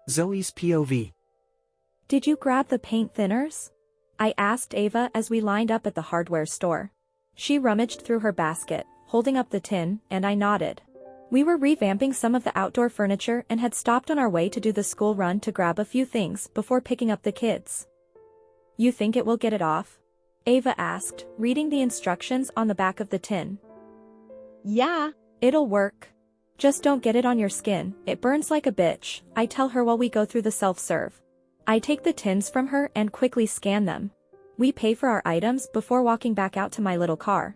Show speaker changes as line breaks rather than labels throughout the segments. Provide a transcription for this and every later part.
Zoe's POV.
Did you grab the paint thinners? I asked Ava as we lined up at the hardware store. She rummaged through her basket, holding up the tin, and I nodded. We were revamping some of the outdoor furniture and had stopped on our way to do the school run to grab a few things before picking up the kids. You think it will get it off? Ava asked, reading the instructions on the back of the tin.
Yeah.
It'll work. Just don't get it on your skin, it burns like a bitch, I tell her while we go through the self-serve. I take the tins from her and quickly scan them. We pay for our items before walking back out to my little car.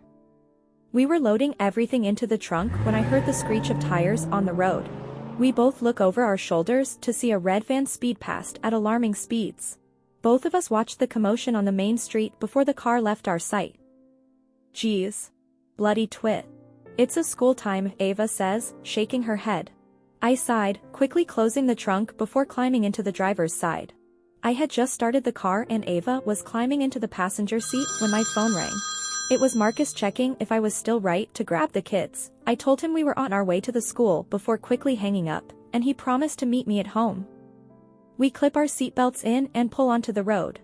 We were loading everything into the trunk when I heard the screech of tires on the road. We both look over our shoulders to see a red van speed past at alarming speeds. Both of us watched the commotion on the main street before the car left our sight. Geez. Bloody twit. It's a school time, Ava says, shaking her head. I sighed, quickly closing the trunk before climbing into the driver's side. I had just started the car and Ava was climbing into the passenger seat when my phone rang. It was Marcus checking if I was still right to grab the kids. I told him we were on our way to the school before quickly hanging up, and he promised to meet me at home. We clip our seatbelts in and pull onto the road.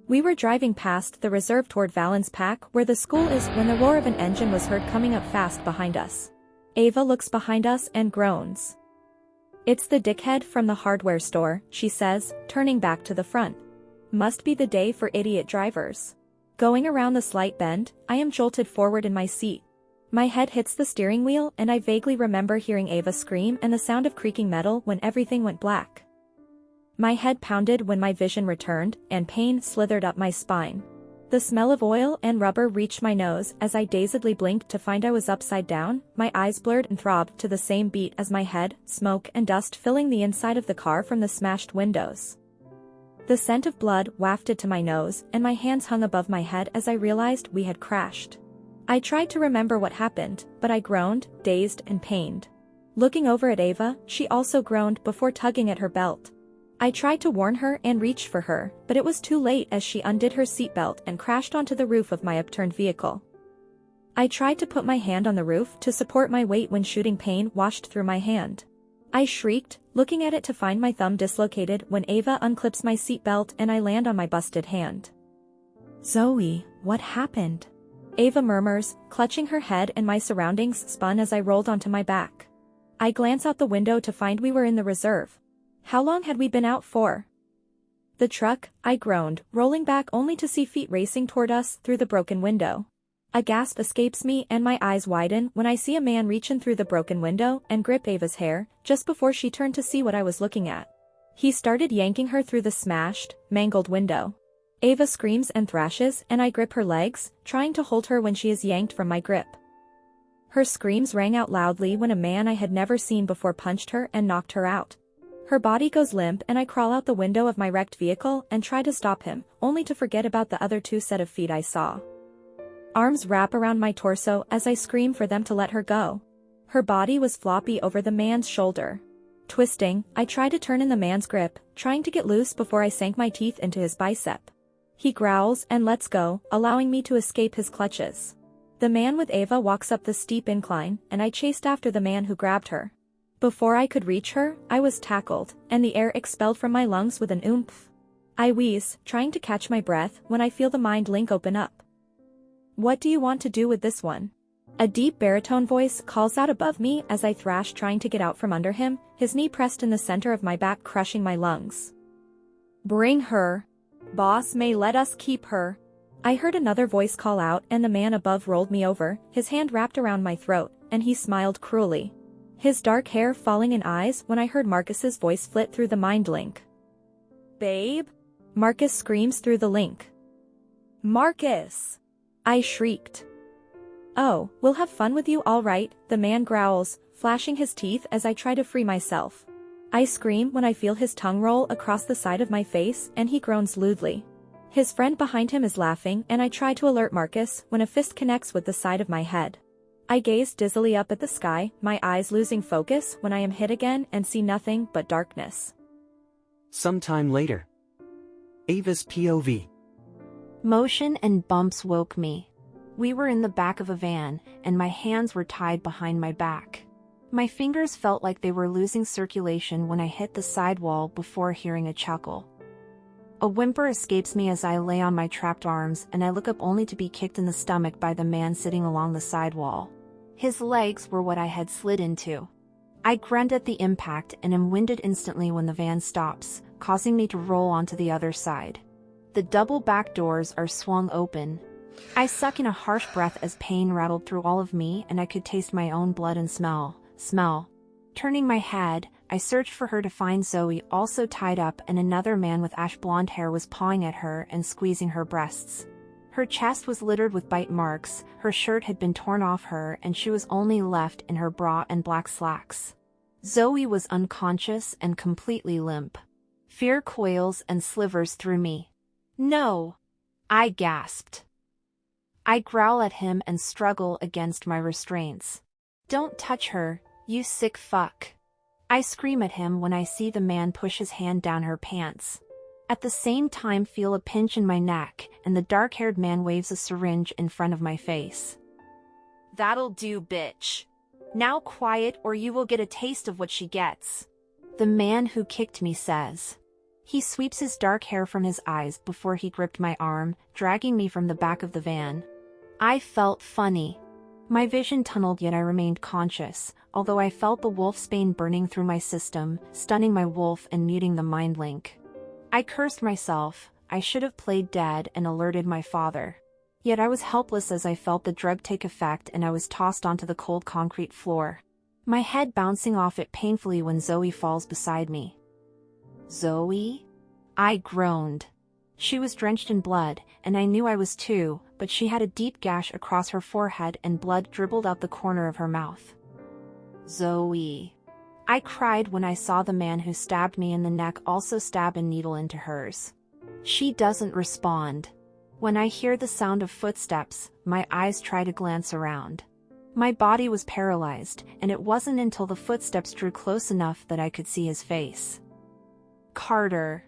We were driving past the reserve toward Valens Pack where the school is when the roar of an engine was heard coming up fast behind us. Ava looks behind us and groans. It's the dickhead from the hardware store, she says, turning back to the front. Must be the day for idiot drivers. Going around the slight bend, I am jolted forward in my seat. My head hits the steering wheel and I vaguely remember hearing Ava scream and the sound of creaking metal when everything went black. My head pounded when my vision returned, and pain slithered up my spine. The smell of oil and rubber reached my nose as I dazedly blinked to find I was upside down, my eyes blurred and throbbed to the same beat as my head, smoke and dust filling the inside of the car from the smashed windows. The scent of blood wafted to my nose, and my hands hung above my head as I realized we had crashed. I tried to remember what happened, but I groaned, dazed and pained. Looking over at Ava, she also groaned before tugging at her belt. I tried to warn her and reach for her, but it was too late as she undid her seatbelt and crashed onto the roof of my upturned vehicle. I tried to put my hand on the roof to support my weight when shooting pain washed through my hand. I shrieked, looking at it to find my thumb dislocated when Ava unclips my seatbelt and I land on my busted hand. Zoe, what happened? Ava murmurs, clutching her head, and my surroundings spun as I rolled onto my back. I glance out the window to find we were in the reserve. How long had we been out for? The truck, I groaned, rolling back only to see feet racing toward us through the broken window. A gasp escapes me and my eyes widen when I see a man reach in through the broken window and grip Ava's hair, just before she turned to see what I was looking at. He started yanking her through the smashed, mangled window. Ava screams and thrashes and I grip her legs, trying to hold her when she is yanked from my grip. Her screams rang out loudly when a man I had never seen before punched her and knocked her out. Her body goes limp and I crawl out the window of my wrecked vehicle and try to stop him, only to forget about the other two set of feet I saw. Arms wrap around my torso as I scream for them to let her go. Her body was floppy over the man's shoulder. Twisting, I try to turn in the man's grip, trying to get loose before I sank my teeth into his bicep. He growls and lets go, allowing me to escape his clutches. The man with Ava walks up the steep incline, and I chased after the man who grabbed her. Before I could reach her, I was tackled, and the air expelled from my lungs with an oomph. I wheeze, trying to catch my breath when I feel the mind link open up. What do you want to do with this one? A deep baritone voice calls out above me as I thrash trying to get out from under him, his knee pressed in the center of my back crushing my lungs. Bring her. Boss may let us keep her. I heard another voice call out and the man above rolled me over, his hand wrapped around my throat, and he smiled cruelly. His dark hair falling in eyes when I heard Marcus's voice flit through the mind link. Babe? Marcus screams through the link. Marcus! I shrieked. Oh, we'll have fun with you all right, the man growls, flashing his teeth as I try to free myself. I scream when I feel his tongue roll across the side of my face and he groans lewdly. His friend behind him is laughing and I try to alert Marcus when a fist connects with the side of my head. I gaze dizzily up at the sky, my eyes losing focus when I am hit again and see nothing but darkness.
Sometime later. Ava's POV.
Motion and bumps woke me. We were in the back of a van, and my hands were tied behind my back. My fingers felt like they were losing circulation when I hit the sidewall before hearing a chuckle. A whimper escapes me as I lay on my trapped arms, and I look up only to be kicked in the stomach by the man sitting along the sidewall. His legs were what I had slid into. I grunt at the impact and am winded instantly when the van stops, causing me to roll onto the other side. The double back doors are swung open. I suck in a harsh breath as pain rattled through all of me and I could taste my own blood and smell. Turning my head, I searched for her to find Zoe also tied up, and another man with ash blonde hair was pawing at her and squeezing her breasts. Her chest was littered with bite marks, her shirt had been torn off her and she was only left in her bra and black slacks. Zoe was unconscious and completely limp. Fear coils and slivers through me. "No!" I gasped. I growl at him and struggle against my restraints. "Don't touch her, you sick fuck." I scream at him when I see the man push his hand down her pants. At the same time feel a pinch in my neck, and the dark-haired man waves a syringe in front of my face. "That'll do, bitch. Now quiet or you will get a taste of what she gets," the man who kicked me says. He sweeps his dark hair from his eyes before he gripped my arm, dragging me from the back of the van. I felt funny. My vision tunneled, yet I remained conscious, although I felt the wolfsbane burning through my system, stunning my wolf and muting the mind link. I cursed myself. I should have played dead and alerted my father. Yet I was helpless as I felt the drug take effect and I was tossed onto the cold concrete floor. My head bouncing off it painfully when Zoe falls beside me. "Zoe?" I groaned. She was drenched in blood, and I knew I was too, but she had a deep gash across her forehead and blood dribbled out the corner of her mouth. "Zoe." I cried when I saw the man who stabbed me in the neck also stab a needle into hers. She doesn't respond. When I hear the sound of footsteps, my eyes try to glance around. My body was paralyzed, and it wasn't until the footsteps drew close enough that I could see his face. "Carter."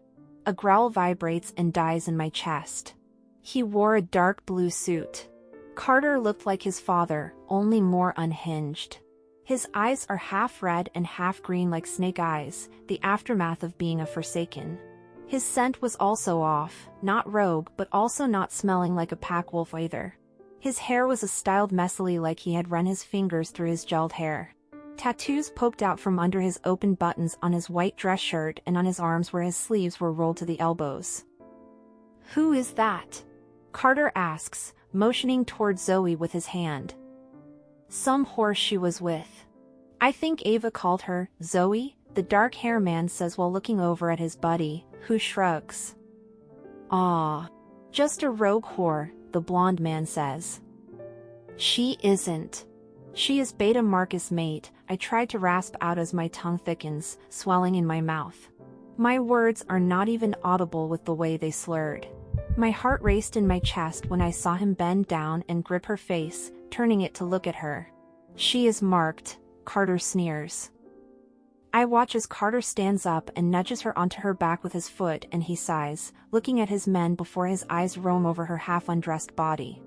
A growl vibrates and dies in my chest. He wore a dark blue suit. Carter looked like his father, only more unhinged. His eyes are half red and half green like snake eyes, the aftermath of being a Forsaken. His scent was also off, not rogue but also not smelling like a pack wolf either. His hair was styled messily like he had run his fingers through his gelled hair. Tattoos poked out from under his open buttons on his white dress shirt and on his arms where his sleeves were rolled to the elbows. "Who is that?" Carter asks, motioning toward Zoe with his hand. "Some horse she was with. I think Ava called her Zoe," the dark hair man says while looking over at his buddy, who shrugs. "Aw. Just a rogue whore," the blonde man says. "She isn't. She is Beta Marcus' mate," I try to rasp out as my tongue thickens, swelling in my mouth. My words are not even audible with the way they slurred. My heart raced in my chest when I saw him bend down and grip her face, turning it to look at her. "She is marked," Carter sneers. I watch as Carter stands up and nudges her onto her back with his foot, and he sighs, looking at his men before his eyes roam over her half-undressed body.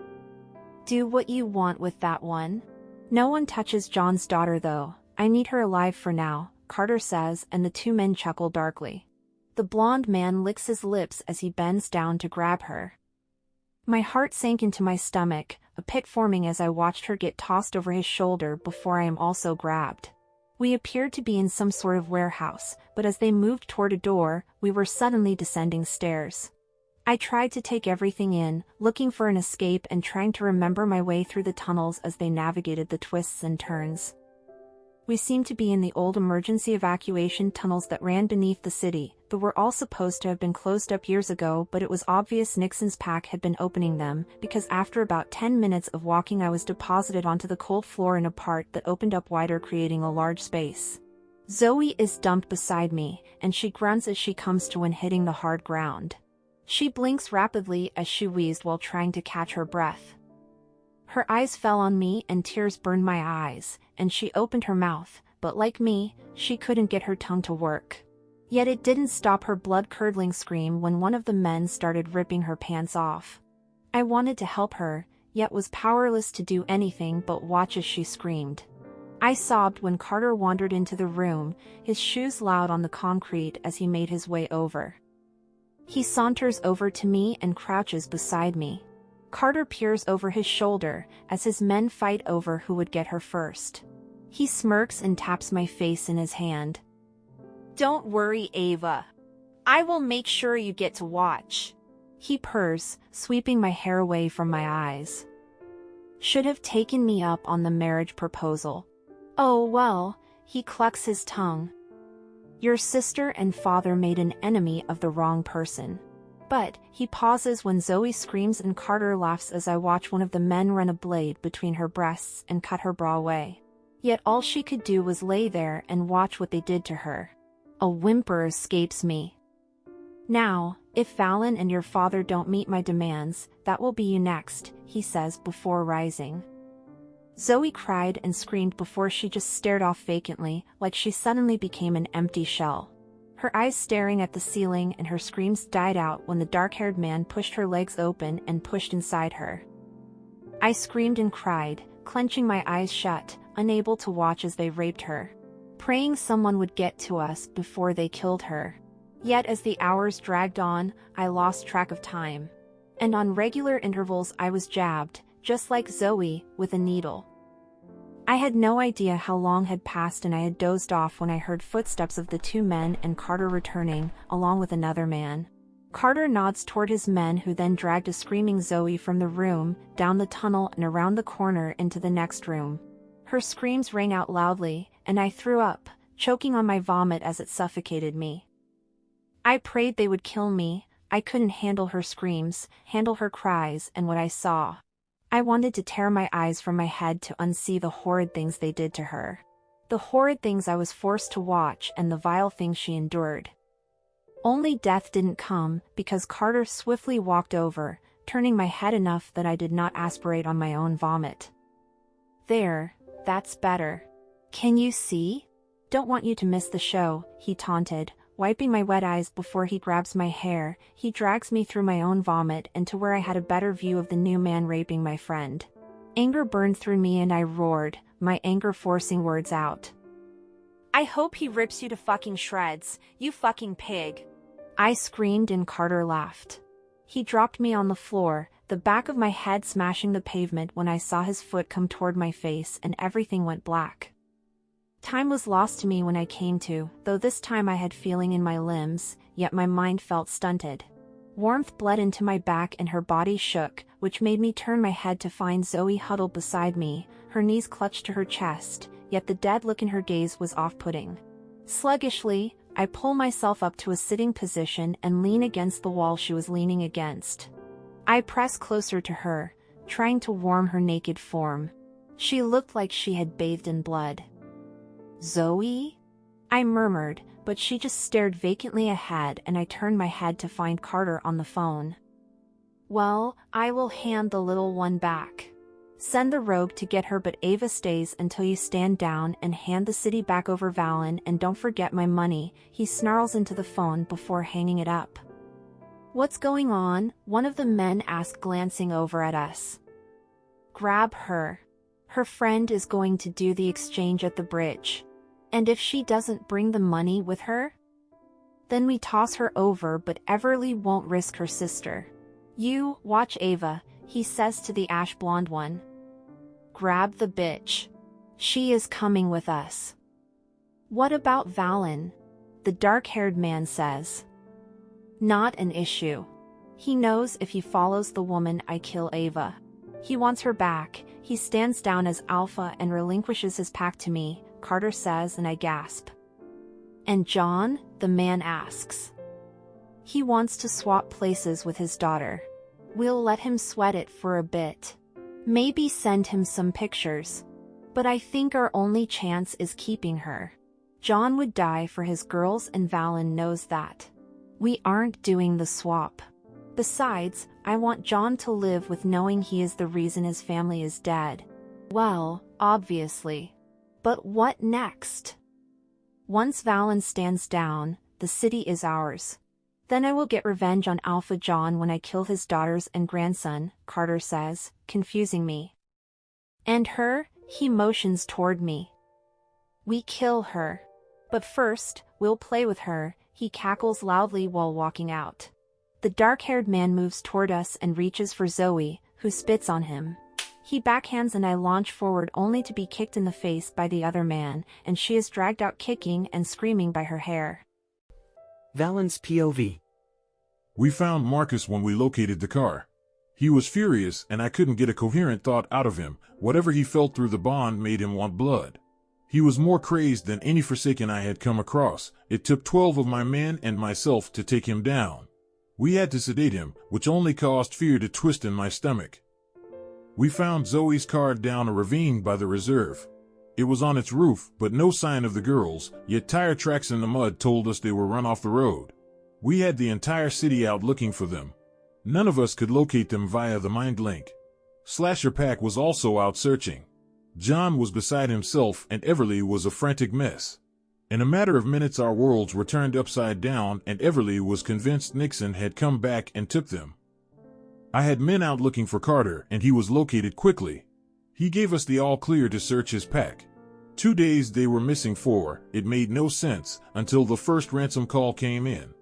"Do what you want with that one. No one touches John's daughter though. I need her alive for now," Carter says, and the two men chuckle darkly. The blonde man licks his lips as he bends down to grab her. My heart sank into my stomach, a pit forming as I watched her get tossed over his shoulder before I am also grabbed. We appeared to be in some sort of warehouse, but as they moved toward a door, we were suddenly descending stairs. I tried to take everything in, looking for an escape and trying to remember my way through the tunnels as they navigated the twists and turns. We seemed to be in the old emergency evacuation tunnels that ran beneath the city, but were all supposed to have been closed up years ago, but it was obvious Nixon's pack had been opening them, because after about 10 minutes of walking I was deposited onto the cold floor in a part that opened up wider, creating a large space. Zoe is dumped beside me, and she grunts as she comes to when hitting the hard ground. She blinks rapidly as she wheezed while trying to catch her breath. Her eyes fell on me and tears burned my eyes, and she opened her mouth, but like me, she couldn't get her tongue to work. Yet it didn't stop her blood-curdling scream when one of the men started ripping her pants off. I wanted to help her, yet was powerless to do anything but watch as she screamed. I sobbed when Carter wandered into the room, his shoes loud on the concrete as he made his way over. He saunters over to me and crouches beside me. Carter peers over his shoulder as his men fight over who would get her first. He smirks and taps my face in his hand. "Don't worry, Ava. I will make sure you get to watch." He purrs, sweeping my hair away from my eyes. Should have taken me up on the marriage proposal. Oh well, he clucks his tongue. Your sister and father made an enemy of the wrong person. But, he pauses when Zoe screams and Carter laughs as I watch one of the men run a blade between her breasts and cut her bra away. Yet all she could do was lay there and watch what they did to her. A whimper escapes me. Now, if Valen and your father don't meet my demands, that will be you next, he says before rising. Zoe cried and screamed before she just stared off vacantly, like she suddenly became an empty shell. Her eyes staring at the ceiling and her screams died out when the dark-haired man pushed her legs open and pushed inside her. I screamed and cried, clenching my eyes shut, unable to watch as they raped her. Praying someone would get to us before they killed her. Yet as the hours dragged on, I lost track of time. And on regular intervals I was jabbed, just like Zoe, with a needle. I had no idea how long had passed and I had dozed off when I heard footsteps of the two men and Carter returning, along with another man. Carter nods toward his men who then dragged a screaming Zoe from the room, down the tunnel and around the corner into the next room. Her screams rang out loudly, and I threw up, choking on my vomit as it suffocated me. I prayed they would kill me. I couldn't handle her screams, handle her cries and what I saw. I wanted to tear my eyes from my head to unsee the horrid things they did to her. The horrid things I was forced to watch and the vile things she endured. Only death didn't come, because Carter swiftly walked over, turning my head enough that I did not aspirate on my own vomit. There, that's better. Can you see? Don't want you to miss the show, he taunted, wiping my wet eyes before he grabs my hair. He drags me through my own vomit and to where I had a better view of the new man raping my friend. Anger burned through me and I roared, my anger forcing words out. I hope he rips you to fucking shreds, you fucking pig. I screamed and Carter laughed. He dropped me on the floor, the back of my head smashing the pavement when I saw his foot come toward my face and everything went black. Time was lost to me when I came to, though this time I had feeling in my limbs, yet my mind felt stunted. Warmth bled into my back and her body shook, which made me turn my head to find Zoe huddled beside me, her knees clutched to her chest, yet the dead look in her gaze was off-putting. Sluggishly, I pull myself up to a sitting position and lean against the wall she was leaning against. I press closer to her, trying to warm her naked form. She looked like she had bathed in blood. Zoe? I murmured, but she just stared vacantly ahead and I turned my head to find Carter on the phone. Well, I will hand the little one back. Send the rogue to get her, but Ava stays until you stand down and hand the city back over Valen, and don't forget my money, he snarls into the phone before hanging it up. What's going on? One of the men asked, glancing over at us. Grab her. Her friend is going to do the exchange at the bridge. And if she doesn't bring the money with her? Then we toss her over, but Everly won't risk her sister. You, watch Ava, he says to the ash blonde one. Grab the bitch. She is coming with us. What about Valen? The dark-haired man says. Not an issue. He knows if he follows the woman I kill Ava. He wants her back. He stands down as alpha and relinquishes his pack to me, Carter says, and I gasp. And John? The man asks. He wants to swap places with his daughter. We'll let him sweat it for a bit. Maybe send him some pictures. But I think our only chance is keeping her. John would die for his girls and Valen knows that. We aren't doing the swap. Besides, I want John to live with knowing he is the reason his family is dead. Well, obviously. But what next? Once Valen stands down, the city is ours. Then I will get revenge on Alpha John when I kill his daughters and grandson, Carter says, confusing me. And her? He motions toward me. We kill her. But first, we'll play with her, he cackles loudly while walking out. The dark-haired man moves toward us and reaches for Zoe, who spits on him. He backhands and I launch forward only to be kicked in the face by the other man, and she is dragged out kicking and screaming by her hair.
Valen's POV.
We found Marcus when we located the car. He was furious and I couldn't get a coherent thought out of him. Whatever he felt through the bond made him want blood. He was more crazed than any Forsaken I had come across. It took 12 of my men and myself to take him down. We had to sedate him, which only caused fear to twist in my stomach. We found Zoe's car down a ravine by the reserve. It was on its roof, but no sign of the girls, yet tire tracks in the mud told us they were run off the road. We had the entire city out looking for them. None of us could locate them via the mind link. Slasher Pack was also out searching. John was beside himself and Everly was a frantic mess. In a matter of minutes our worlds were turned upside down and Everly was convinced Nixon had come back and took them. I had men out looking for Carter and he was located quickly. He gave us the all clear to search his pack. 2 days they were missing 4, it made no sense until the first ransom call came in.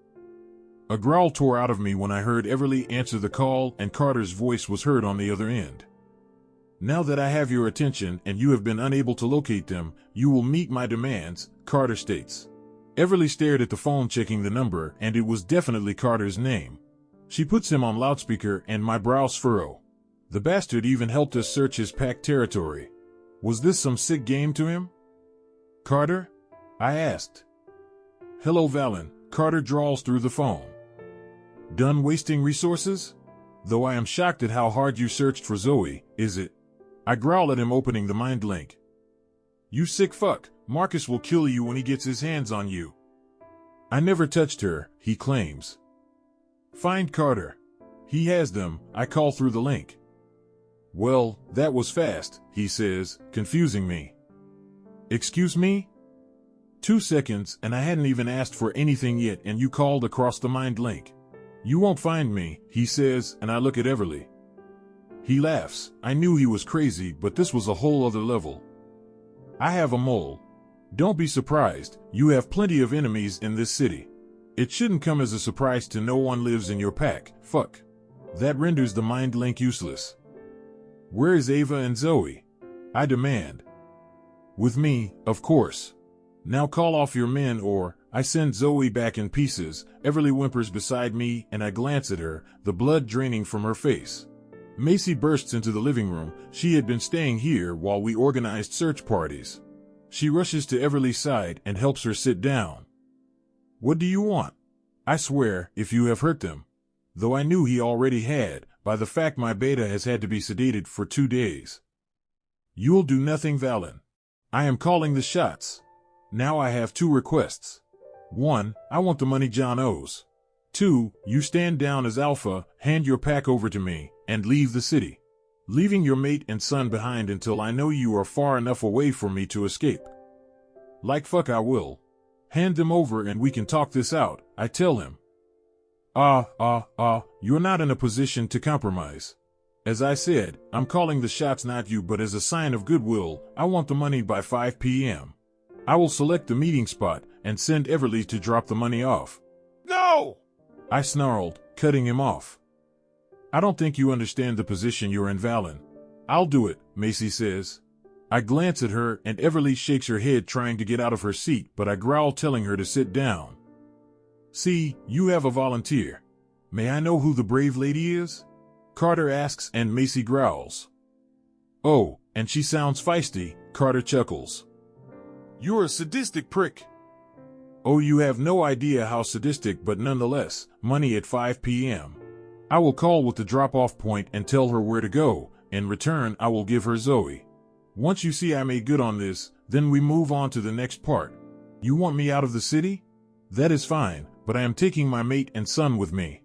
A growl tore out of me when I heard Everly answer the call and Carter's voice was heard on the other end. Now that I have your attention and you have been unable to locate them, you will meet my demands, Carter states. Everly stared at the phone checking the number and it was definitely Carter's name. She puts him on loudspeaker and my brows furrow. The bastard even helped us search his pack territory. Was this some sick game to him? Carter? I asked. Hello Valen, Carter drawls through the phone. Done wasting resources? Though I am shocked at how hard you searched for Zoe, is it? I growl at him opening the mind link. You sick fuck, Marcus will kill you when he gets his hands on you. I never touched her, he claims. Find Carter. He has them, I call through the link. Well, that was fast, he says, confusing me. Excuse me? 2 seconds and I hadn't even asked for anything yet and you called across the mind link. You won't find me, he says, and I look at Everly. He laughs. I knew he was crazy, but this was a whole other level. I have a mole. Don't be surprised, you have plenty of enemies in this city. It shouldn't come as a surprise to no one lives in your pack, fuck. That renders the mind link useless. Where is Ava and Zoe? I demand. With me, of course. Now call off your men or I send Zoe back in pieces. Everly whimpers beside me and I glance at her, the blood draining from her face. Macy bursts into the living room. She had been staying here while we organized search parties. She rushes to Everly's side and helps her sit down. What do you want? I swear, if you have hurt them. Though I knew he already had, by the fact my beta has had to be sedated for 2 days. You'll do nothing, Valen. I am calling the shots. Now I have 2 requests. 1, I want the money John owes. 2, you stand down as Alpha, hand your pack over to me, and leave the city. Leaving your mate and son behind until I know you are far enough away for me to escape. Like fuck I will. Hand them over and we can talk this out, I tell him. You're not in a position to compromise. As I said, I'm calling the shots not you but as a sign of goodwill, I want the money by 5 p.m. I will select the meeting spot and send Everly to drop the money off. No! I snarled, cutting him off. I don't think you understand the position you're in, Valen. I'll do it, Macy says. I glance at her and Everly shakes her head trying to get out of her seat, but I growl telling her to sit down. See, you have a volunteer. May I know who the brave lady is? Carter asks and Macy growls. Oh, and she sounds feisty, Carter chuckles. You're a sadistic prick. Oh, you have no idea how sadistic, but nonetheless, money at 5 p.m. I will call with the drop-off point and tell her where to go. In return, I will give her Zoe. Once you see I made good on this, then we move on to the next part. You want me out of the city? That is fine, but I am taking my mate and son with me.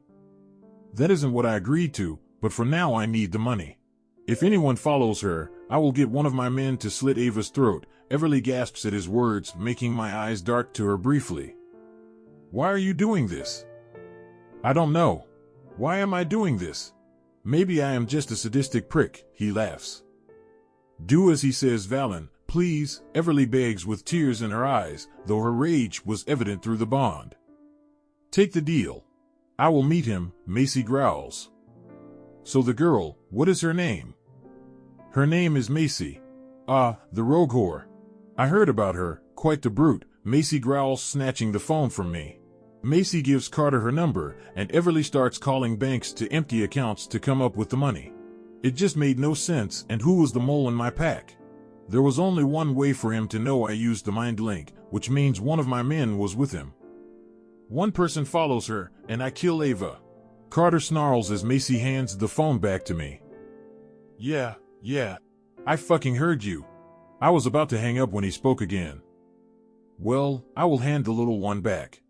That isn't what I agreed to, but for now I need the money. If anyone follows her, I will get one of my men to slit Ava's throat. Everly gasps at his words, making my eyes dart to her briefly. Why are you doing this? I don't know. Why am I doing this? Maybe I am just a sadistic prick, he laughs. Do as he says, Valen, Please, Everly begs with tears in her eyes, though her rage was evident through the bond. Take the deal. I will meet him, Macy growls. So the girl, what is her name? Her name is Macy. Ah, the rogue whore. I heard about her, quite the brute, Macy growls, snatching the phone from me. Macy gives Carter her number, and Everly starts calling banks to empty accounts to come up with the money. It just made no sense, and who was the mole in my pack? There was only one way for him to know I used the mind link, which means one of my men was with him. One person follows her, and I kill Ava. Carter snarls as Macy hands the phone back to me. Yeah, I fucking heard you. I was about to hang up when he spoke again. Well, I will hand the little one back.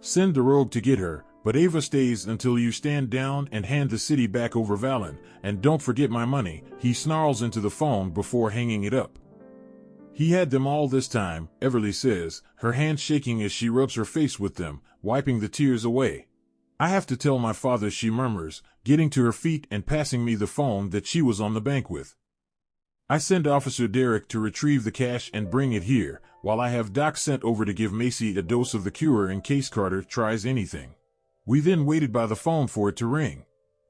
Send the rogue to get her, but Ava stays until you stand down and hand the city back over Valen, and don't forget my money, he snarls into the phone before hanging it up. He had them all this time, Everly says, her hands shaking as she rubs her face with them, wiping the tears away. I have to tell my father, she murmurs, getting to her feet and passing me the phone that she was on the bank with. I send Officer Derek to retrieve the cash and bring it here, while I have Doc sent over to give Macy a dose of the cure in case Carter tries anything. We then waited by the phone for it to ring.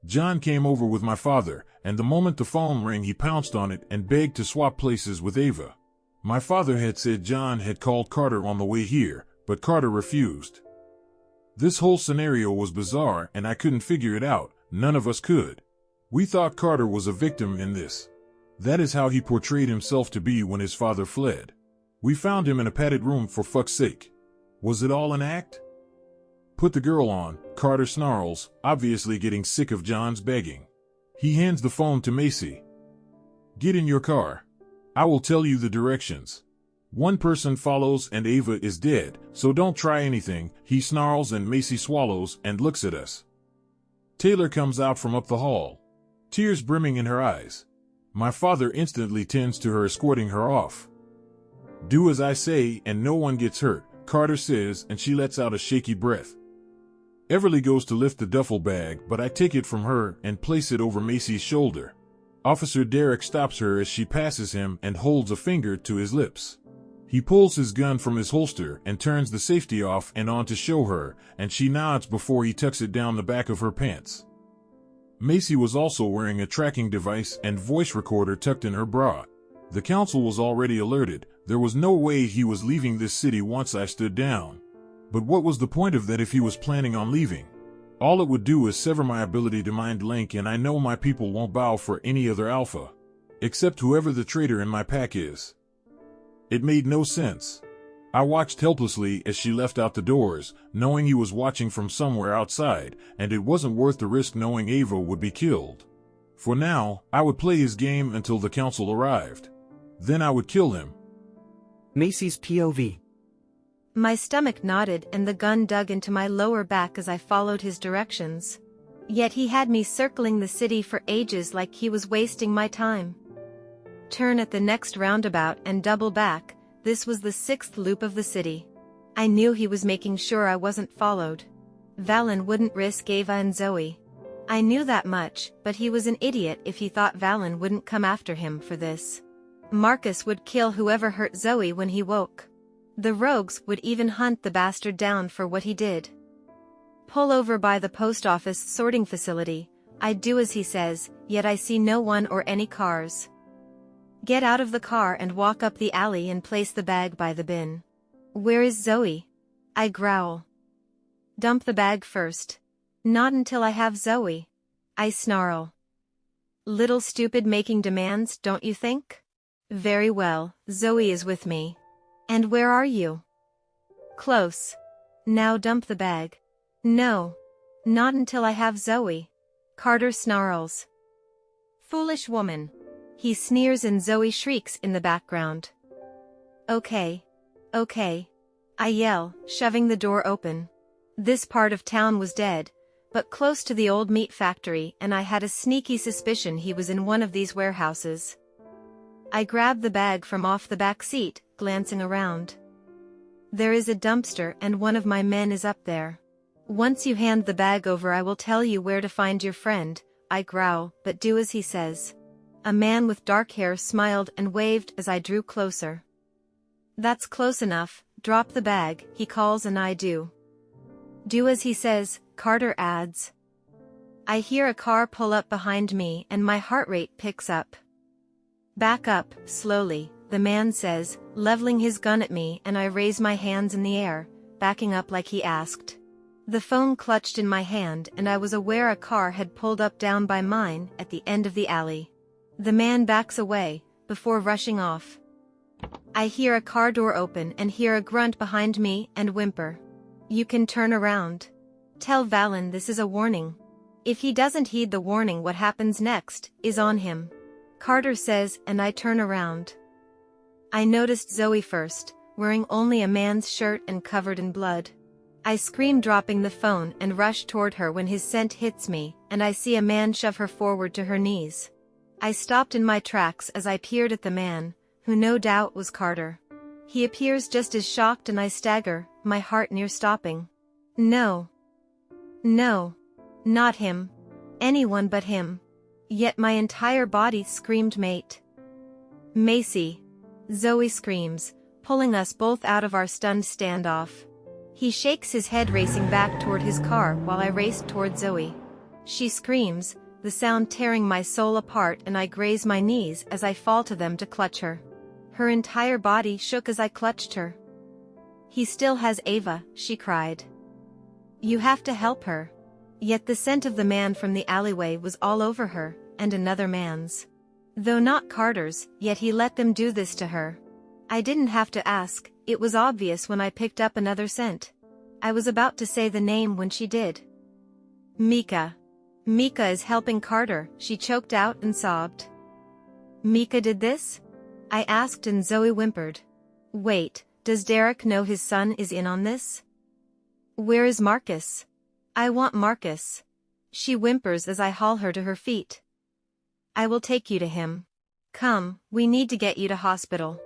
John came over with my father, and the moment the phone rang he pounced on it and begged to swap places with Ava. My father had said John had called Carter on the way here, but Carter refused. This whole scenario was bizarre and I couldn't figure it out, none of us could. We thought Carter was a victim in this. That is how he portrayed himself to be when his father fled. We found him in a padded room, for fuck's sake. Was it all an act? Put the girl on, Carter snarls, obviously getting sick of John's begging. He hands the phone to Macy. Get in your car. I will tell you the directions. One person follows and Ava is dead, so don't try anything, he snarls, and Macy swallows and looks at us. Taylor comes out from up the hall, tears brimming in her eyes. My father instantly tends to her, escorting her off. Do as I say and no one gets hurt, Carter says, and she lets out a shaky breath. Everly goes to lift the duffel bag, but I take it from her and place it over Macy's shoulder. Officer Derek stops her as she passes him and holds a finger to his lips. He pulls his gun from his holster and turns the safety off and on to show her, and she nods before he tucks it down the back of her pants. Macy was also wearing a tracking device and voice recorder tucked in her bra. The council was already alerted. There was no way he was leaving this city once I stood down. But what was the point of that if he was planning on leaving? All it would do is sever my ability to mind link, and I know my people won't bow for any other alpha. Except whoever the traitor in my pack is. It made no sense. I watched helplessly as she left out the doors, knowing he was watching from somewhere outside, and it wasn't worth the risk knowing Ava would be killed. For now, I would play his game until the council arrived. Then I would kill him.
Macy's POV.
My stomach knotted and the gun dug into my lower back as I followed his directions. Yet he had me circling the city for ages like he was wasting my time. Turn at the next roundabout and double back. This was the 6th loop of the city. I knew he was making sure I wasn't followed. Valen wouldn't risk Ava and Zoe. I knew that much, but he was an idiot if he thought Valen wouldn't come after him for this. Marcus would kill whoever hurt Zoe when he woke. The rogues would even hunt the bastard down for what he did. Pull over by the post office sorting facility. I do as he says, yet I see no one or any cars. Get out of the car and walk up the alley and place the bag by the bin. Where is Zoe? I growl. Dump the bag first. Not until I have Zoe. I snarl. Little stupid, making demands, don't you think? Very well, Zoe is with me. And where are you? Close. Now dump the bag. No. Not until I have Zoe. Carter snarls. Foolish woman. He sneers and Zoe shrieks in the background. Okay. I yell, shoving the door open. This part of town was dead, but close to the old meat factory, and I had a sneaky suspicion he was in one of these warehouses. I grab the bag from off the back seat, glancing around. There is a dumpster and one of my men is up there. Once you hand the bag over I will tell you where to find your friend, I growl, but do as he says. A man with dark hair smiled and waved as I drew closer. "That's close enough, drop the bag," he calls, and I do. "Do as he says," Carter adds. I hear a car pull up behind me and my heart rate picks up. "Back up, slowly," the man says, leveling his gun at me, and I raise my hands in the air, backing up like he asked. The phone clutched in my hand and I was aware a car had pulled up down by mine at the end of the alley. The man backs away, before rushing off. I hear a car door open and hear a grunt behind me and whimper. "You can turn around. Tell Valen this is a warning. If he doesn't heed the warning, what happens next is on him," Carter says, and I turn around. I noticed Zoe first, wearing only a man's shirt and covered in blood. I scream, dropping the phone, and rush toward her when his scent hits me, and I see a man shove her forward to her knees. I stopped in my tracks as I peered at the man, who no doubt was Carter. He appears just as shocked and I stagger, my heart near stopping. No. No. Not him. Anyone but him. Yet my entire body screamed mate. "Macy!" Zoe screams, pulling us both out of our stunned standoff. He shakes his head, racing back toward his car while I race toward Zoe. She screams, the sound tearing my soul apart, and I graze my knees as I fall to them to clutch her. Her entire body shook as I clutched her. "He still has Ava," she cried. "You have to help her." Yet the scent of the man from the alleyway was all over her, and another man's. Though not Carter's, yet he let them do this to her. I didn't have to ask, it was obvious when I picked up another scent. I was about to say the name when she did. "Mika. Mika is helping Carter," she choked out and sobbed. "Mika did this?" I asked, and Zoe whimpered. "Wait, does Derek know his son is in on this?" "Where is Marcus?" "I want Marcus." She whimpers as I haul her to her feet. "I will take you to him. Come, we need to get you to hospital."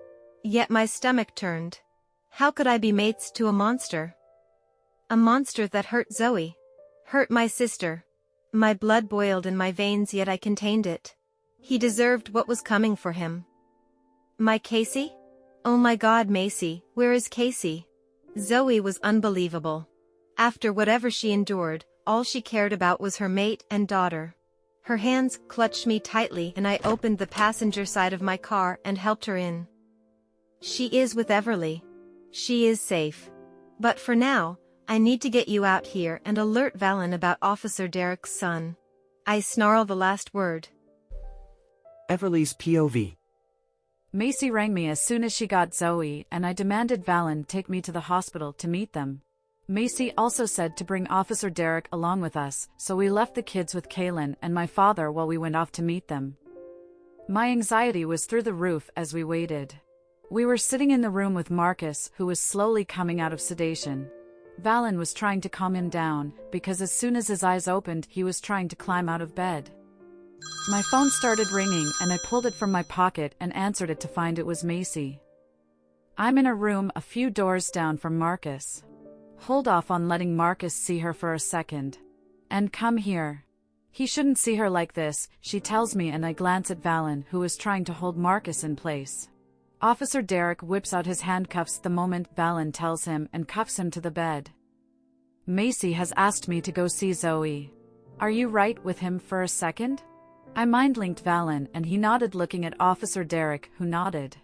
Yet my stomach turned. How could I be mates to a monster? A monster that hurt Zoe. Hurt my sister. My blood boiled in my veins, yet I contained it. He deserved what was coming for him. My Casey? Oh my God, Macy, where is Casey? Zoe was unbelievable. After whatever she endured, all she cared about was her mate and daughter. Her hands clutched me tightly and I opened the passenger side of my car and helped her in. "She is with Everly. She is safe. But for now, I need to get you out here and alert Valen about Officer Derek's son." I snarl the last word.
Everly's POV.
Macy rang me as soon as she got Zoe, and I demanded Valen take me to the hospital to meet them. Macy also said to bring Officer Derek along with us, so we left the kids with Kaylin and my father while we went off to meet them. My anxiety was through the roof as we waited. We were sitting in the room with Marcus, who was slowly coming out of sedation. Valen was trying to calm him down, because as soon as his eyes opened, he was trying to climb out of bed. My phone started ringing and I pulled it from my pocket and answered it to find it was Macy. "I'm in a room a few doors down from Marcus. Hold off on letting Marcus see her for a second. And come here." "He shouldn't see her like this," she tells me, and I glance at Valen, who is trying to hold Marcus in place. Officer Derek whips out his handcuffs the moment Valen tells him and cuffs him to the bed. "Macy has asked me to go see Zoe. Are you right with him for a second?" I mind-linked Valen and he nodded, looking at Officer Derek, who nodded.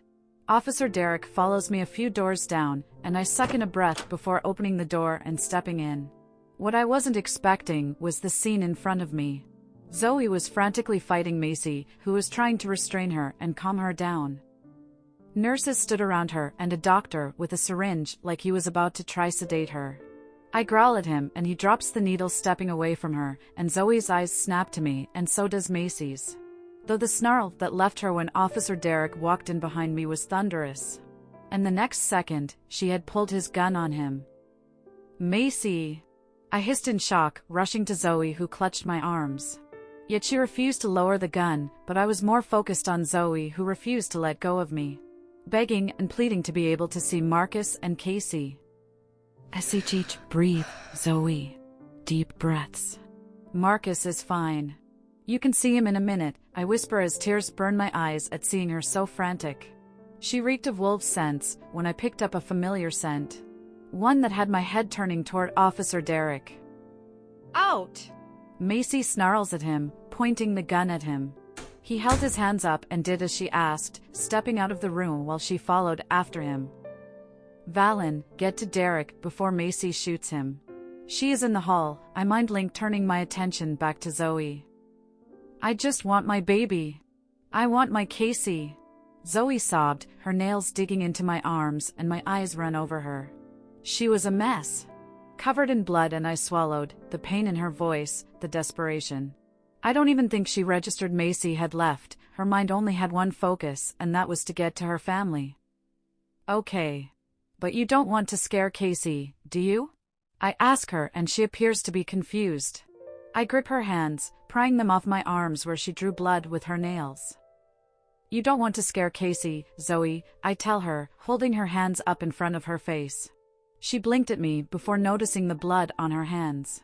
Officer Derek follows me a few doors down, and I suck in a breath before opening the door and stepping in. What I wasn't expecting was the scene in front of me. Zoe was frantically fighting Macy, who was trying to restrain her and calm her down. Nurses stood around her and a doctor with a syringe like he was about to try sedate her. I growl at him and he drops the needle, stepping away from her, and Zoe's eyes snap to me, and so does Macy's. Though the snarl that left her when Officer Derek walked in behind me was thunderous. And the next second, she had pulled his gun on him. "Macy!" I hissed in shock, rushing to Zoe, who clutched my arms. Yet she refused to lower the gun, but I was more focused on Zoe, who refused to let go of me, begging and pleading to be able to see Marcus and Casey. "SHH, breathe, Zoe. Deep breaths. Marcus is fine. You can see him in a minute, I whisper as tears burn my eyes at seeing her so frantic. She reeked of wolf scents when I picked up a familiar scent. One that had my head turning toward Officer Derek.
Out!
Macy snarls at him, pointing the gun at him. He held his hands up and did as she asked, stepping out of the room while she followed after him. Valen, get to Derek before Macy shoots him. She is in the hall, I mind-link turning my attention back to Zoe. I just want my baby. I want my Casey. Zoe sobbed, her nails digging into my arms, and my eyes ran over her. She was a mess. Covered in blood, and I swallowed, the pain in her voice, the desperation. I don't even think she registered Macy had left, her mind only had one focus, and that was to get to her family. Okay. But you don't want to scare Casey, do you? I ask her, and she appears to be confused. I grip her hands, prying them off my arms where she drew blood with her nails. You don't want to scare Casey, Zoe, I tell her, holding her hands up in front of her face. She blinked at me before noticing the blood on her hands.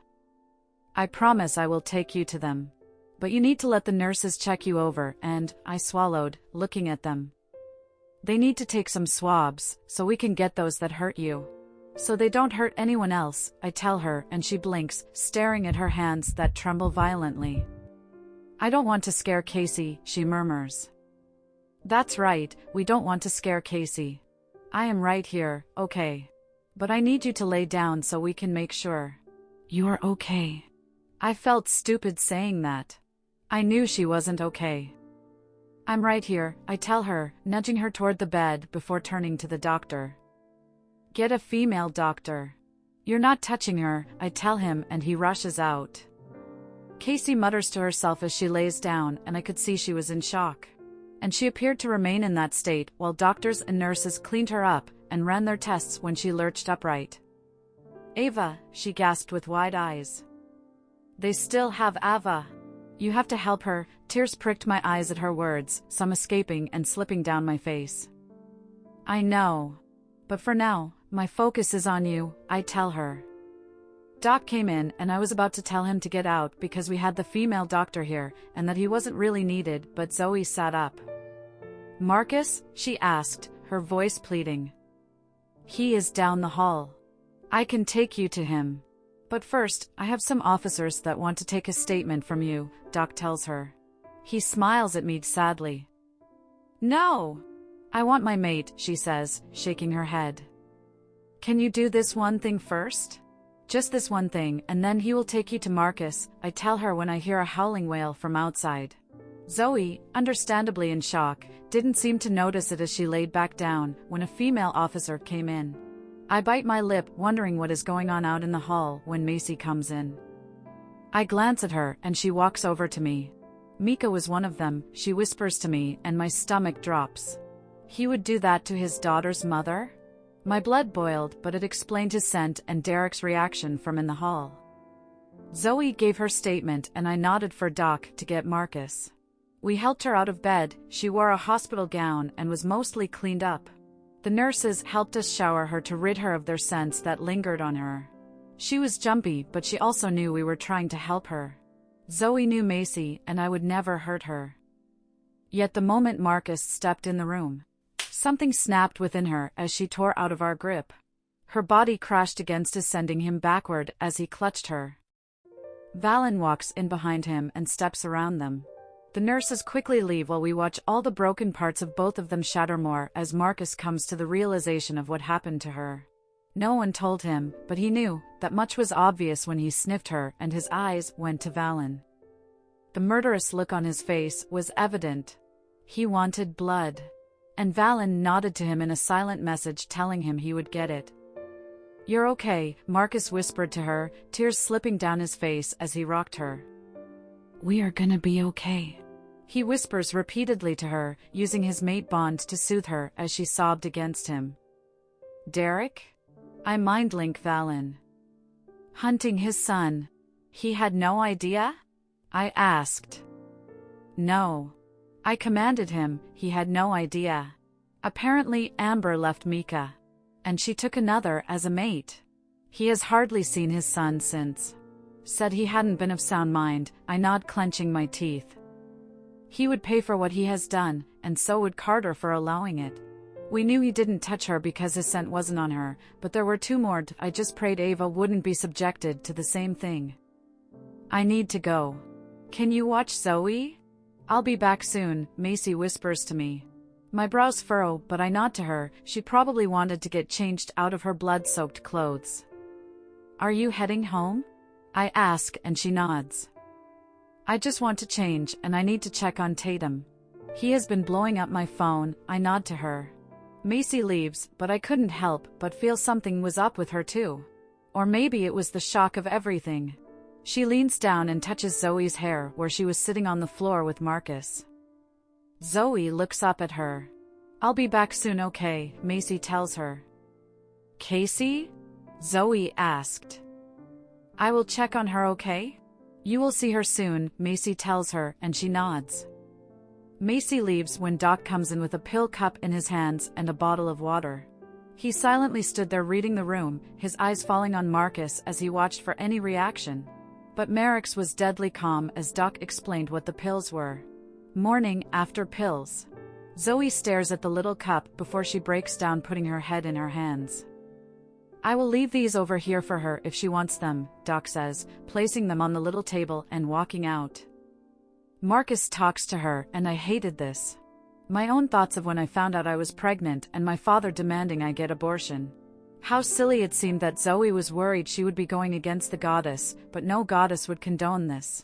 I promise I will take you to them. But you need to let the nurses check you over, and, I swallowed, looking at them. They need to take some swabs, so we can get those that hurt you. So they don't hurt anyone else, I tell her, and she blinks, staring at her hands that tremble violently. I don't want to scare Casey, she murmurs. That's right, we don't want to scare Casey. I am right here, okay. But I need you to lay down so we can make sure. You are okay. I felt stupid saying that. I knew she wasn't okay. I'm right here, I tell her, nudging her toward the bed before turning to the doctor. Get a female doctor. You're not touching her, I tell him, and he rushes out. Casey mutters to herself as she lays down, and I could see she was in shock. And she appeared to remain in that state while doctors and nurses cleaned her up and ran their tests when she lurched upright. Ava, she gasped with wide eyes. They still have Ava. You have to help her, tears pricked my eyes at her words, some escaping and slipping down my face. I know. But for now, my focus is on you, I tell her. Doc came in and I was about to tell him to get out because we had the female doctor here and that he wasn't really needed, but Zoe sat up. Marcus? She asked, her voice pleading. He is down the hall. I can take you to him. But first, I have some officers that want to take a statement from you, Doc tells her. He smiles at me sadly. No! I want my mate, she says, shaking her head. Can you do this one thing first? Just this one thing, and then he will take you to Marcus, I tell her when I hear a howling wail from outside. Zoe, understandably in shock, didn't seem to notice it as she laid back down when a female officer came in. I bite my lip, wondering what is going on out in the hall when Macy comes in. I glance at her, and she walks over to me. Mika was one of them, she whispers to me, and my stomach drops. He would do that to his daughter's mother? My blood boiled, but it explained his scent and Derek's reaction from in the hall. Zoe gave her statement, and I nodded for Doc to get Marcus. We helped her out of bed, she wore a hospital gown and was mostly cleaned up. The nurses helped us shower her to rid her of their scents that lingered on her. She was jumpy, but she also knew we were trying to help her. Zoe knew Macy, and I would never hurt her. Yet the moment Marcus stepped in the room, something snapped within her as she tore out of our grip. Her body crashed against his, sending him backward as he clutched her. Valen walks in behind him and steps around them. The nurses quickly leave while we watch all the broken parts of both of them shatter more as Marcus comes to the realization of what happened to her. No one told him, but he knew that much was obvious when he sniffed her and his eyes went to Valen. The murderous look on his face was evident. He wanted blood. And Valen nodded to him in a silent message telling him he would get it. You're okay, Marcus whispered to her, tears slipping down his face as he rocked her. We are gonna be okay. He whispers repeatedly to her, using his mate bond to soothe her as she sobbed against him. Derek? I mind-link Valen. Hunting his son. He had no idea? I asked. No. I commanded him, he had no idea. Apparently Amber left Mika. And she took another as a mate. He has hardly seen his son since. Said he hadn't been of sound mind. I nod, clenching my teeth. He would pay for what he has done, and so would Carter for allowing it. We knew he didn't touch her because his scent wasn't on her, but there were two more. I just prayed Ava wouldn't be subjected to the same thing. I need to go. Can you watch Zoe? I'll be back soon, Macy whispers to me. My brows furrow, but I nod to her. She probably wanted to get changed out of her blood-soaked clothes. Are you heading home? I ask, and she nods. I just want to change, and I need to check on Tatum. He has been blowing up my phone. I nod to her. Macy leaves, but I couldn't help but feel something was up with her too. Or maybe it was the shock of everything. She leans down and touches Zoe's hair where she was sitting on the floor with Marcus. Zoe looks up at her. I'll be back soon, okay, Macy tells her. Casey? Zoe asked. I will check on her, okay? You will see her soon, Macy tells her, and she nods. Macy leaves when Doc comes in with a pill cup in his hands and a bottle of water. He silently stood there reading the room, his eyes falling on Marcus as he watched for any reaction. But Merrick's was deadly calm as Doc explained what the pills were. Morning after pills. Zoe stares at the little cup before she breaks down, putting her head in her hands. I will leave these over here for her if she wants them, Doc says, placing them on the little table and walking out. Marcus talks to her, and I hated this. My own thoughts of when I found out I was pregnant and my father demanding I get abortion. How silly it seemed that Zoe was worried she would be going against the goddess, but no goddess would condone this.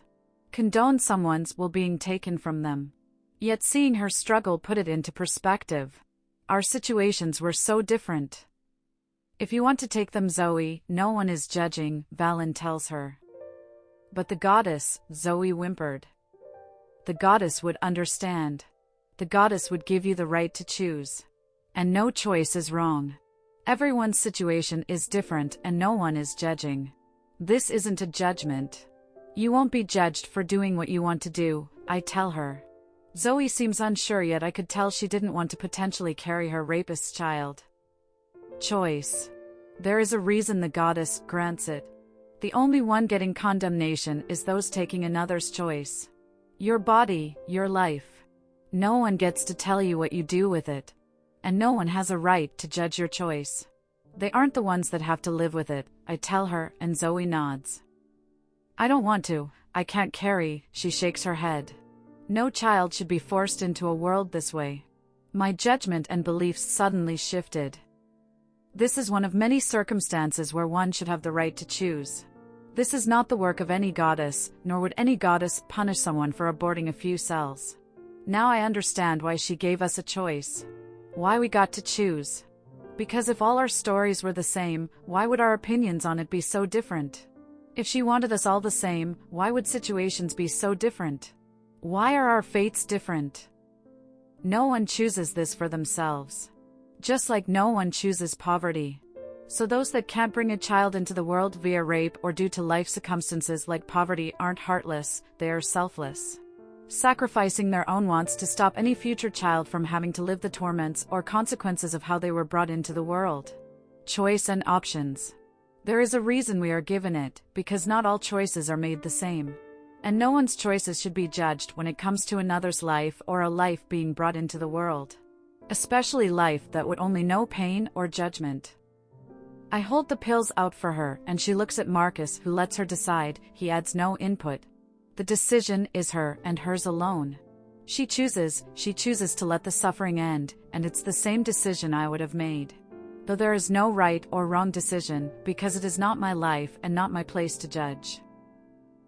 Condone someone's will being taken from them. Yet seeing her struggle put it into perspective. Our situations were so different. If you want to take them, Zoe, no one is judging, Valen tells her. But the goddess, Zoe whimpered. The goddess would understand. The goddess would give you the right to choose. And no choice is wrong. Everyone's situation is different and no one is judging. This isn't a judgment. You won't be judged for doing what you want to do, I tell her. Zoe seems unsure, yet I could tell she didn't want to potentially carry her rapist's child. Choice. There is a reason the goddess grants it. The only one getting condemnation is those taking another's choice. Your body, your life. No one gets to tell you what you do with it. And no one has a right to judge your choice. They aren't the ones that have to live with it, I tell her, and Zoe nods. I don't want to, I can't carry, she shakes her head. No child should be forced into a world this way. My judgment and beliefs suddenly shifted. This is one of many circumstances where one should have the right to choose. This is not the work of any goddess, nor would any goddess punish someone for aborting a few cells. Now I understand why she gave us a choice. Why we got to choose. Because if all our stories were the same, why would our opinions on it be so different? If she wanted us all the same, why would situations be so different? Why are our fates different? No one chooses this for themselves. Just like no one chooses poverty. So those that can't bring a child into the world via rape or due to life circumstances like poverty aren't heartless, they are selfless. Sacrificing their own wants to stop any future child from having to live the torments or consequences of how they were brought into the world. Choice and options. There is a reason we are given it, because not all choices are made the same. And no one's choices should be judged when it comes to another's life or a life being brought into the world. Especially life that would only know pain or judgment. I hold the pills out for her and she looks at Marcus, who lets her decide. He adds no input. The decision is her and hers alone. She chooses to let the suffering end, and it's the same decision I would have made. Though there is no right or wrong decision, because it is not my life and not my place to judge.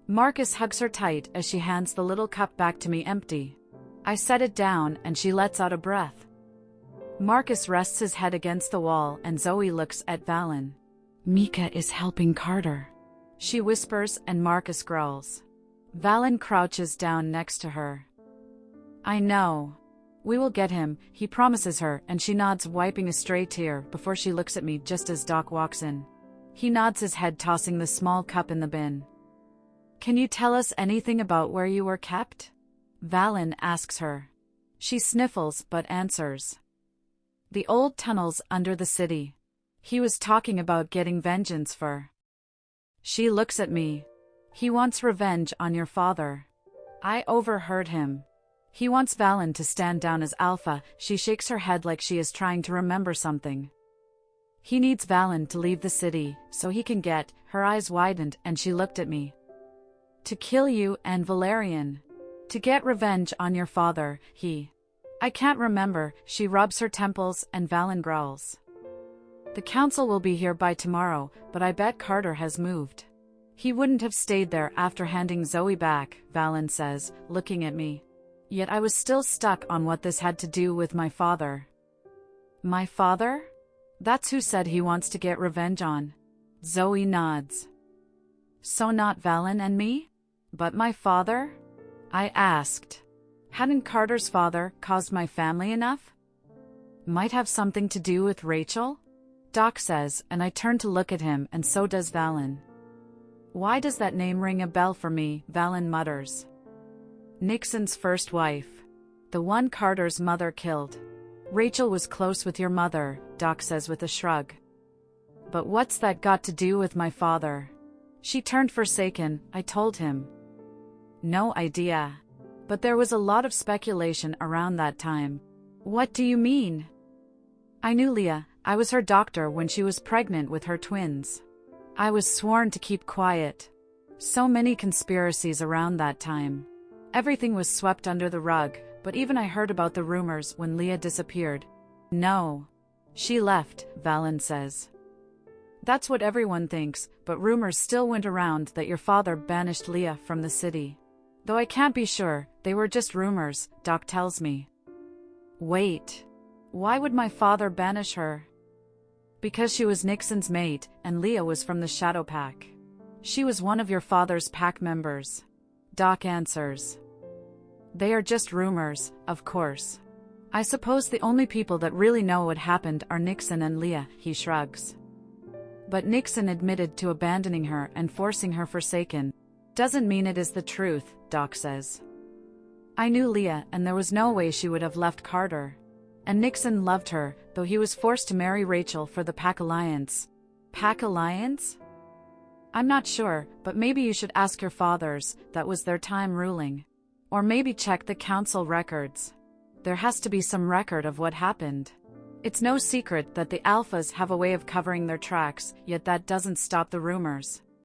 Marcus hugs her tight as she hands the little cup back to me empty. I set it down and she lets out a breath. Marcus rests his head against the wall and Zoe looks at Valen. Mika is helping Carter, she whispers, and Marcus growls. Valen crouches down next to her. I know. We will get him, he promises her, and she nods, wiping a stray tear before she looks at me just as Doc walks in. He nods his head, tossing the small cup in the bin. Can you tell us anything about where you were kept? Valen asks her. She sniffles but answers. The old tunnels under the city. He was talking about getting vengeance for. She looks at me. He wants revenge on your father. I overheard him. He wants Valen to stand down as Alpha. She shakes her head like she is trying to remember something. He needs Valen to leave the city, so he can get, her eyes widened and she looked at me. To kill you and Valerian. To get revenge on your father, I can't remember, she rubs her temples and Valen growls. The council will be here by tomorrow, but I bet Carter has moved. He wouldn't have stayed there after handing Zoe back, Valen says, looking at me. Yet I was still stuck on what this had to do with my father. My father? That's who said he wants to get revenge on. Zoe nods. So not Valen and me? But my father? I asked. Hadn't Carter's father caused my family enough? Might have something to do with Rachel? Doc says, and I turn to look at him, and so does Valen. Why does that name ring a bell for me? Valen mutters. Nixon's first wife. The one Carter's mother killed. Rachel was close with your mother, Doc says with a shrug. But what's that got to do with my father? She turned forsaken, I told him. No idea. But there was a lot of speculation around that time. What do you mean? I knew Leah. I was her doctor when she was pregnant with her twins. I was sworn to keep quiet. So many conspiracies around that time. Everything was swept under the rug, but even I heard about the rumors when Leah disappeared. No. She left, Valen says. That's what everyone thinks, but rumors still went around that your father banished Leah from the city. Though I can't be sure, they were just rumors, Doc tells me. Wait. Why would my father banish her? Because she was Nixon's mate, and Leah was from the Shadow Pack. She was one of your father's pack members. Doc answers. They are just rumors, of course. I suppose the only people that really know what happened are Nixon and Leah, he shrugs. But Nixon admitted to abandoning her and forcing her forsaken. Doesn't mean it is the truth, Doc says. I knew Leah and there was no way she would have left Carter. And Nixon loved her, though he was forced to marry Rachel for the Pack Alliance. Pack Alliance? I'm not sure, but maybe you should ask your fathers, that was their time ruling. Or maybe check the council records. There has to be some record of what happened. It's no secret that the Alphas have a way of covering their tracks, yet that doesn't stop the rumors.